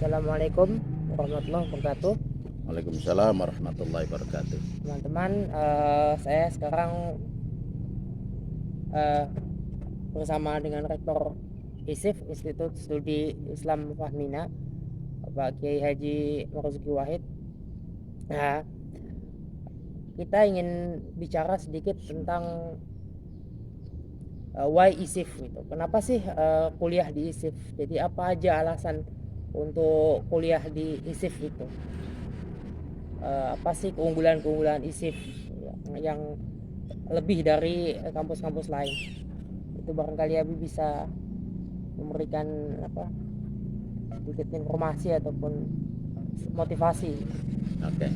Assalamualaikum warahmatullahi wabarakatuh. Waalaikumsalam warahmatullahi wabarakatuh. Teman-teman, saya sekarang bersama dengan Rektor ISIF, Institut Studi Islam Fahmina, Bapak Kiai Haji Marzuki Wahid. Nah, kita ingin bicara sedikit tentang why ISIF gitu. Kenapa sih kuliah di ISIF? Jadi apa aja alasan untuk kuliah di ISIF itu? Apa sih keunggulan-keunggulan ISIF yang lebih dari kampus-kampus lain? Itu barangkali Abi bisa memberikan sedikit informasi ataupun motivasi. Oke,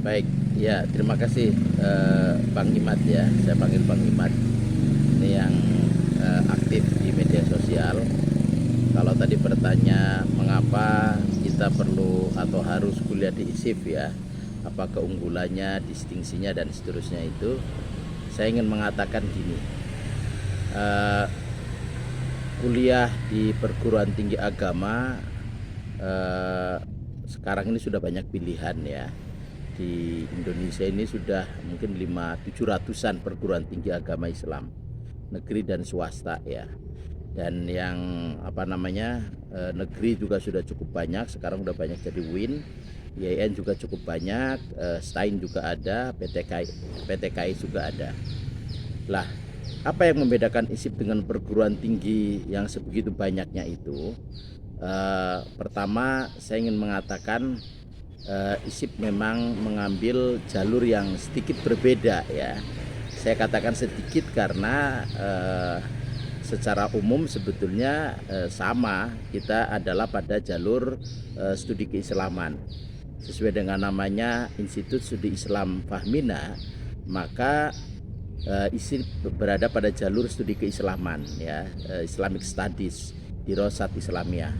baik. Ya, terima kasih Bang Imad ya. Saya panggil Bang Imad. Ini yang aktif di media sosial. Kalau tadi bertanya mengapa kita perlu atau harus kuliah di ISIF ya, apa keunggulannya, distingsinya dan seterusnya itu, saya ingin mengatakan gini. Kuliah di perguruan tinggi agama sekarang ini sudah banyak pilihan ya. Di Indonesia ini sudah mungkin 500-700-an perguruan tinggi agama Islam, negeri dan swasta ya. Dan yang negeri juga sudah cukup banyak, sekarang udah banyak jadi UIN, IAIN juga cukup banyak, STAIN juga ada, PTKI juga ada. Lah, apa yang membedakan ISIF dengan perguruan tinggi yang sebegitu banyaknya itu? Pertama, saya ingin mengatakan ISIF memang mengambil jalur yang sedikit berbeda ya. Saya katakan sedikit karena secara umum sebetulnya sama, kita adalah pada jalur studi keislaman. Sesuai dengan namanya Institut Studi Islam Fahmina, maka ISIF berada pada jalur studi keislaman ya, Islamic Studies, Dirosat Islamiyah.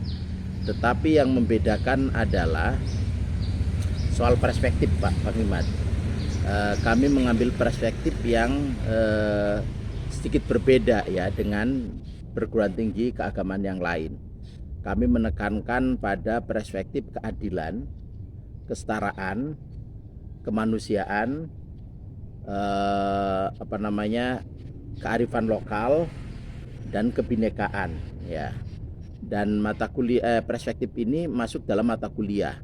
Tetapi yang membedakan adalah soal perspektif Pak Imad. Kami mengambil perspektif yang sedikit berbeda ya dengan perguruan tinggi keagamaan yang lain. Kami menekankan pada perspektif keadilan, kesetaraan, kemanusiaan, kearifan lokal dan kebinekaan ya. Dan mata kuliah perspektif ini masuk dalam mata kuliah,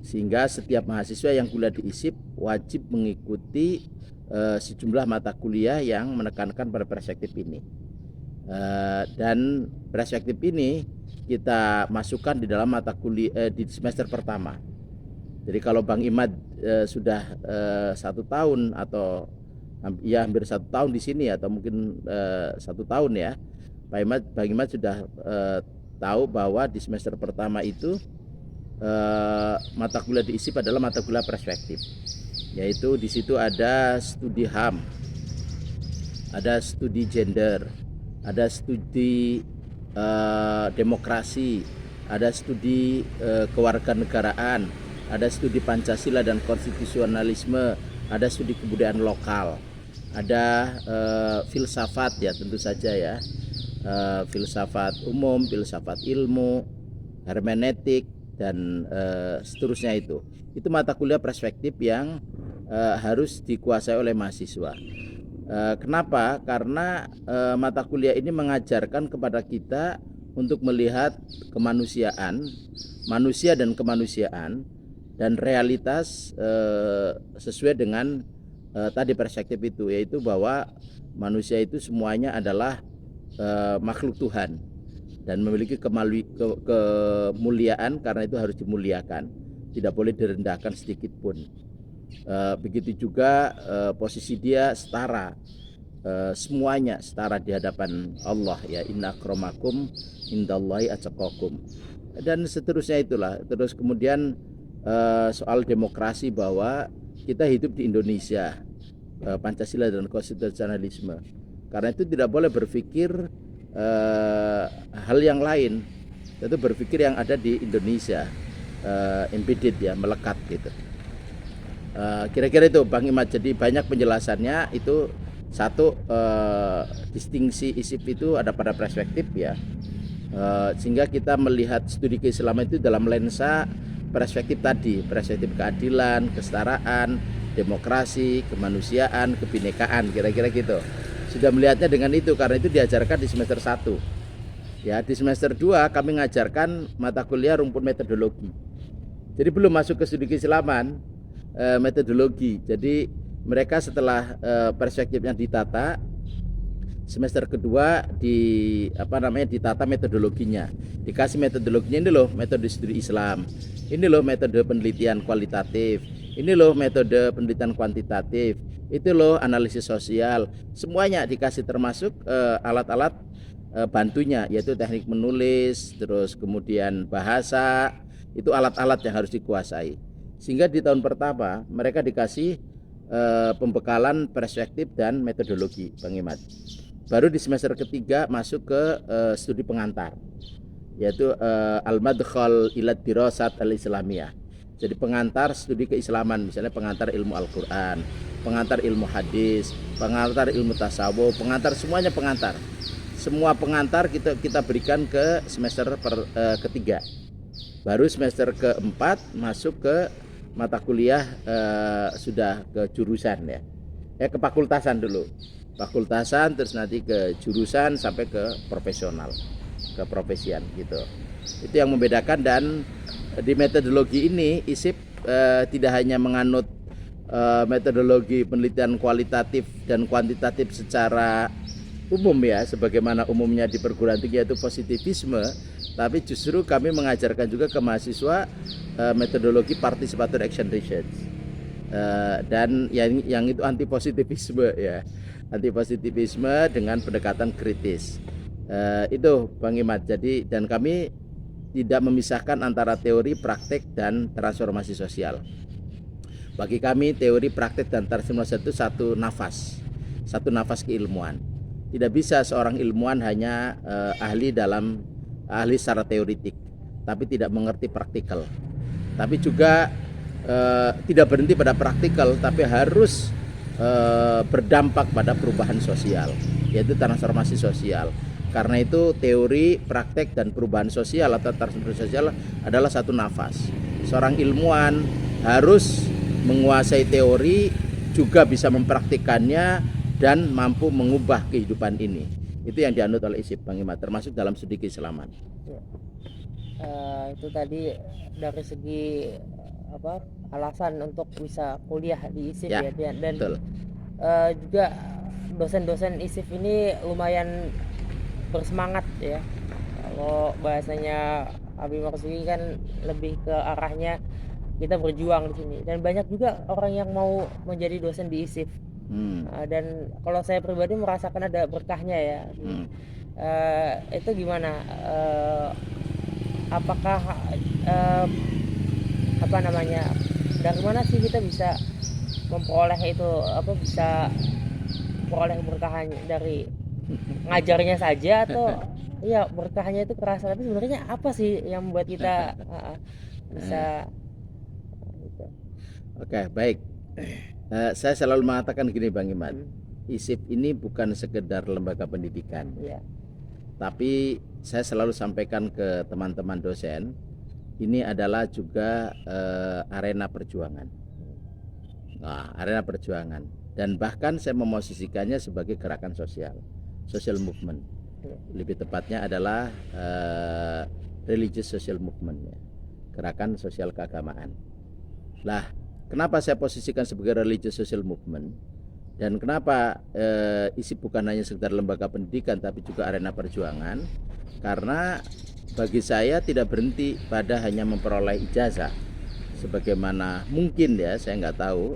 sehingga setiap mahasiswa yang kuliah di ISIF wajib mengikuti sejumlah mata kuliah yang menekankan pada perspektif ini. Dan perspektif ini kita masukkan di dalam mata kuliah di semester pertama. Jadi kalau Bang Imad sudah 1 tahun atau ya hampir 1 tahun di sini atau mungkin 1 tahun ya, Bang Imad sudah tahu bahwa di semester pertama itu mata kuliah di ISIF adalah mata kuliah perspektif, yaitu di situ ada studi HAM, ada studi gender, ada studi demokrasi, ada studi kewarganegaraan, ada studi Pancasila dan konstitusionalisme, ada studi kebudayaan lokal, ada filsafat ya tentu saja ya, filsafat umum, filsafat ilmu, hermeneutik dan seterusnya. Itu mata kuliah perspektif yang harus dikuasai oleh mahasiswa. Kenapa? Karena mata kuliah ini mengajarkan kepada kita untuk melihat kemanusiaan, manusia dan kemanusiaan, dan realitas sesuai dengan tadi perspektif itu, yaitu bahwa manusia itu semuanya adalah makhluk Tuhan dan memiliki kemuliaan, karena itu harus dimuliakan, tidak boleh direndahkan sedikit pun. Begitu juga posisi dia setara, semuanya setara di hadapan Allah ya, inna akramakum indallahi atqakum dan seterusnya itulah. Terus kemudian soal demokrasi, bahwa kita hidup di Indonesia, Pancasila dan konstitusionalisme, karena itu tidak boleh berpikir hal yang lain, itu berpikir yang ada di Indonesia, embedded ya, melekat gitu. Kira-kira itu Bang Imad. Jadi banyak penjelasannya. Itu satu, distingsi ISIF itu ada pada perspektif ya, Sehingga kita melihat studi keislaman itu dalam lensa perspektif tadi, perspektif keadilan, kesetaraan, demokrasi, kemanusiaan, kebinekaan, kira-kira gitu. Sudah melihatnya dengan itu, karena itu diajarkan di semester 1. Ya, di semester 2 kami mengajarkan mata kuliah rumpun metodologi. Jadi belum masuk ke studi keislaman, metodologi. Jadi mereka setelah perspektifnya ditata, semester kedua ditata metodologinya. Dikasih metodologinya, ini loh metode studi Islam. Ini loh metode penelitian kualitatif. Ini loh metode penelitian kuantitatif. Itu loh analisis sosial. Semuanya dikasih, termasuk alat-alat bantunya, yaitu teknik menulis, terus kemudian bahasa. Itu alat-alat yang harus dikuasai. Sehingga di tahun pertama mereka dikasih pembekalan perspektif dan metodologi, Bang Imad. Baru di semester ketiga masuk ke studi pengantar, yaitu Al-Madkhal ila Dirasat Al-Islamiyah. Jadi pengantar studi keislaman, misalnya pengantar ilmu Al-Quran, pengantar ilmu hadis, pengantar ilmu tasawuf, pengantar, semuanya pengantar. Semua pengantar kita berikan ke semester ketiga. Baru semester keempat masuk ke mata kuliah, sudah ke jurusan ya. Ke fakultasan dulu. Fakultasan, terus nanti ke jurusan sampai ke profesional, ke profesian gitu. Itu yang membedakan. Dan di metodologi ini ISIP tidak hanya menganut metodologi penelitian kualitatif dan kuantitatif secara umum ya, sebagaimana umumnya di perguruan tinggi, yaitu positivisme, tapi justru kami mengajarkan juga ke mahasiswa metodologi participator action research, dan yang itu anti positivisme ya, anti positivisme dengan pendekatan kritis. Itu Bang Imad. Jadi, dan kami tidak memisahkan antara teori, praktek, dan transformasi sosial. Bagi kami teori, praktek, dan transformasi itu satu nafas keilmuan. Tidak bisa seorang ilmuwan hanya ahli secara teoritik, tapi tidak mengerti praktikal. Tapi juga tidak berhenti pada praktikal, tapi harus berdampak pada perubahan sosial, yaitu transformasi sosial. Karena itu teori, praktek, dan perubahan sosial atau transformasi sosial adalah satu nafas. Seorang ilmuwan harus menguasai teori, juga bisa mempraktikannya dan mampu mengubah kehidupan ini. Itu yang dianut oleh ISIP, Bang Imad, termasuk dalam studi keislaman. Ya. Itu tadi dari segi alasan untuk bisa kuliah di ISIF ya, dan juga dosen-dosen ISIF ini lumayan bersemangat ya. Kalau bahasanya Abi Marzuki kan lebih ke arahnya kita berjuang di sini, dan banyak juga orang yang mau menjadi dosen di ISIF. Dan kalau saya pribadi merasakan ada berkahnya ya. Itu gimana? Apakah dari mana sih kita bisa memperoleh itu, bisa memperoleh berkahnya dari ngajarnya saja, atau ya berkahnya itu kerasa, tapi sebenarnya apa sih yang membuat kita bisa gitu. Oke, baik. Saya selalu mengatakan gini, Bang Imad, ISIP ini bukan sekedar lembaga pendidikan, tapi saya selalu sampaikan ke teman-teman dosen, ini adalah juga arena perjuangan. Arena perjuangan, dan bahkan saya memosisikannya sebagai gerakan social movement. Lebih tepatnya adalah religious social movement ya, gerakan sosial keagamaan. Lah, kenapa saya posisikan sebagai religious social movement, dan kenapa ISIP bukan hanya sekedar lembaga pendidikan tapi juga arena perjuangan? Karena bagi saya tidak berhenti pada hanya memperoleh ijazah, sebagaimana mungkin ya, saya nggak tahu,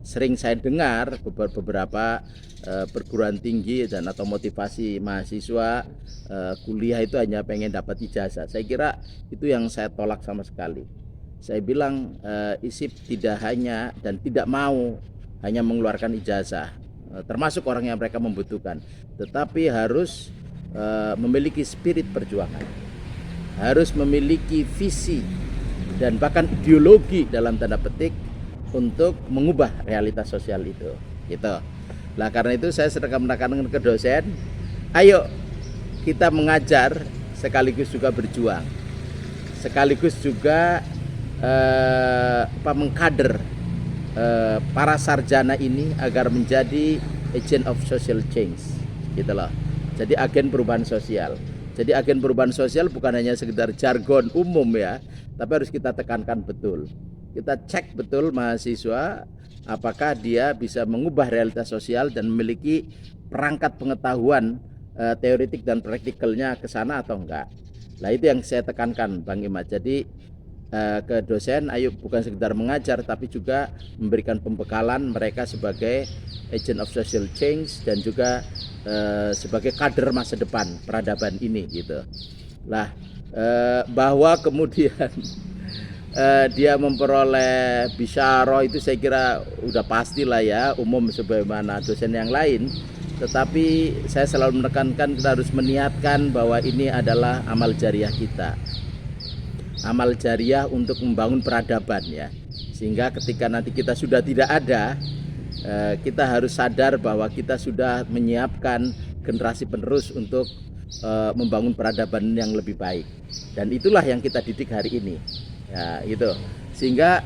sering saya dengar beberapa perguruan tinggi dan atau motivasi mahasiswa kuliah itu hanya pengen dapat ijazah. Saya kira itu yang saya tolak sama sekali. Saya bilang ISIP tidak hanya dan tidak mau hanya mengeluarkan ijazah, termasuk orang yang mereka membutuhkan, tetapi harus memiliki spirit perjuangan, harus memiliki visi dan bahkan ideologi dalam tanda petik untuk mengubah realitas sosial itu, gitu. Nah, karena itu saya sedang menekankan ke dosen, ayo kita mengajar sekaligus juga berjuang, sekaligus juga mengkader para sarjana ini agar menjadi agent of social change, gitu loh. Jadi agen perubahan sosial. Jadi agen perubahan sosial bukan hanya sekedar jargon umum ya, tapi harus kita tekankan betul. Kita cek betul mahasiswa apakah dia bisa mengubah realitas sosial dan memiliki perangkat pengetahuan teoretik dan praktikalnya ke sana atau enggak. Nah, itu yang saya tekankan Bang Imad. Jadi ke dosen, ayo bukan sekedar mengajar tapi juga memberikan pembekalan mereka sebagai agent of social change dan juga sebagai kader masa depan peradaban ini gitu. Lah, bahwa kemudian dia memperoleh bisyarah itu saya kira udah pastilah ya, umum sebagaimana dosen yang lain. Tetapi saya selalu menekankan kita harus meniatkan bahwa ini adalah amal jariah kita, amal jariah untuk membangun peradaban ya. Sehingga ketika nanti kita sudah tidak ada, kita harus sadar bahwa kita sudah menyiapkan generasi penerus untuk membangun peradaban yang lebih baik. Dan itulah yang kita didik hari ini ya, gitu. Sehingga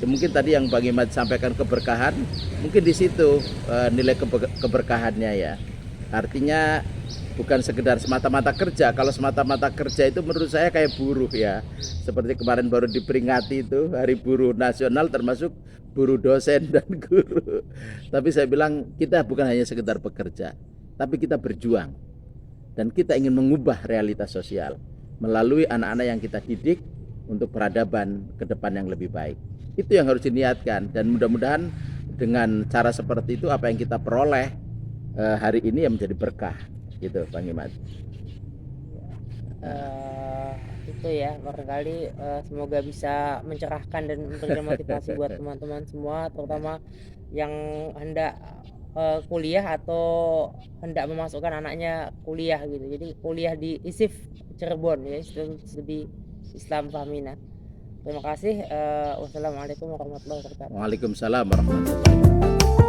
mungkin tadi yang Bang Imad sampaikan keberkahan, mungkin di situ nilai keberkahannya ya. Artinya bukan sekedar semata-mata kerja. Kalau semata-mata kerja itu menurut saya kayak buruh ya. Seperti kemarin baru diperingati itu Hari Buruh Nasional, termasuk buruh dosen dan guru. Tapi saya bilang kita bukan hanya sekedar bekerja, tapi kita berjuang. Dan kita ingin mengubah realitas sosial melalui anak-anak yang kita didik untuk peradaban ke depan yang lebih baik. Itu yang harus diniatkan, dan mudah-mudahan dengan cara seperti itu apa yang kita peroleh hari ini yang menjadi berkah gitu Bang Imad. Itu ya barangkali semoga bisa mencerahkan dan memberikan motivasi buat teman-teman semua, terutama yang hendak kuliah atau hendak memasukkan anaknya kuliah gitu. Jadi kuliah di ISIF Cirebon ya, Institut Studi Islam Fahmina. Terima kasih. Wassalamualaikum warahmatullahi wabarakatuh. Waalaikumsalam warahmatullahi wabarakatuh.